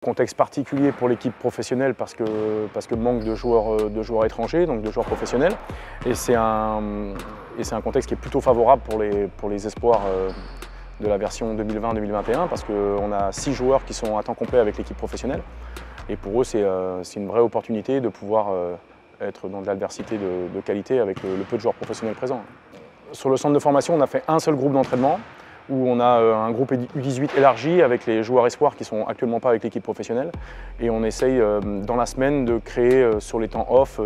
Contexte particulier pour l'équipe professionnelle parce que manque de joueurs étrangers, donc de joueurs professionnels. Et c'est un contexte qui est plutôt favorable pour les espoirs de la version 2020-2021 parce qu'on a 6 joueurs qui sont à temps complet avec l'équipe professionnelle. Et pour eux, c'est une vraie opportunité de pouvoir être dans de l'adversité de qualité avec le peu de joueurs professionnels présents. Sur le centre de formation, on a fait un seul groupe d'entraînement où on a un groupe U18 élargi avec les joueurs espoirs qui ne sont actuellement pas avec l'équipe professionnelle. Et on essaye dans la semaine de créer sur les temps off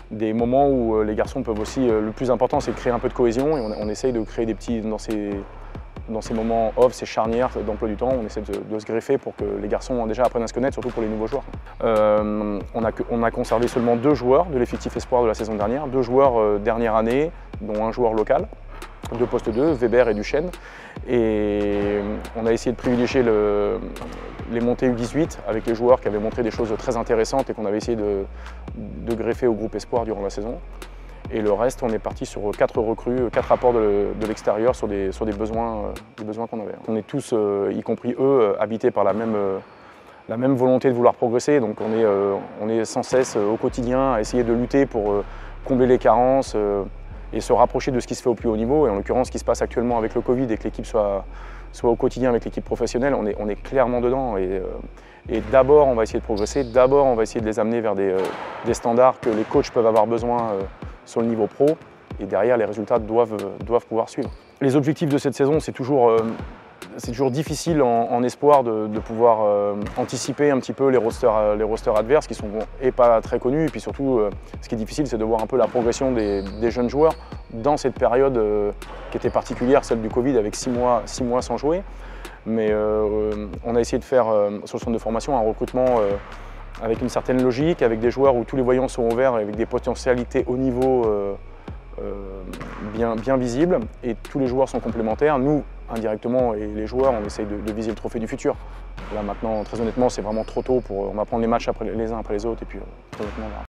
des moments où les garçons peuvent aussi, le plus important c'est de créer un peu de cohésion et on essaye de créer des petits, dans ces moments off, ces charnières d'emploi du temps, on essaie de se greffer pour que les garçons déjà apprennent à se connaître, surtout pour les nouveaux joueurs. On a conservé seulement 2 joueurs de l'effectif espoir de la saison dernière, 2 joueurs dernière année, dont un joueur local. 2 postes 2, Weber et Duchesne. Et on a essayé de privilégier les montées U18 avec les joueurs qui avaient montré des choses très intéressantes et qu'on avait essayé de greffer au groupe espoir durant la saison. Et le reste, on est parti sur 4 recrues, 4 apports de l'extérieur sur des besoins qu'on avait. On est tous, y compris eux, habités par la même volonté de vouloir progresser. Donc on est sans cesse au quotidien à essayer de lutter pour combler les carences, et se rapprocher de ce qui se fait au plus haut niveau. Et en l'occurrence, ce qui se passe actuellement avec le Covid et que l'équipe soit au quotidien avec l'équipe professionnelle, on est clairement dedans. Et d'abord, on va essayer de progresser. D'abord, on va essayer de les amener vers des standards que les coachs peuvent avoir besoin sur le niveau pro. Et derrière, les résultats doivent pouvoir suivre. Les objectifs de cette saison, c'est toujours difficile en espoir de pouvoir anticiper un petit peu les rosters adverses qui sont pas très connus. Et puis surtout, ce qui est difficile, c'est de voir un peu la progression des jeunes joueurs dans cette période qui était particulière, celle du Covid, avec 6 mois sans jouer. Mais on a essayé de faire sur le centre de formation un recrutement avec une certaine logique, avec des joueurs où tous les voyants sont ouverts, avec des potentialités haut niveau bien visibles. Et tous les joueurs sont complémentaires. Nous, indirectement, et les joueurs, on essaye de viser le trophée du futur. Là maintenant, très honnêtement, c'est vraiment trop tôt on va prendre les matchs les uns après les autres et puis très honnêtement, là.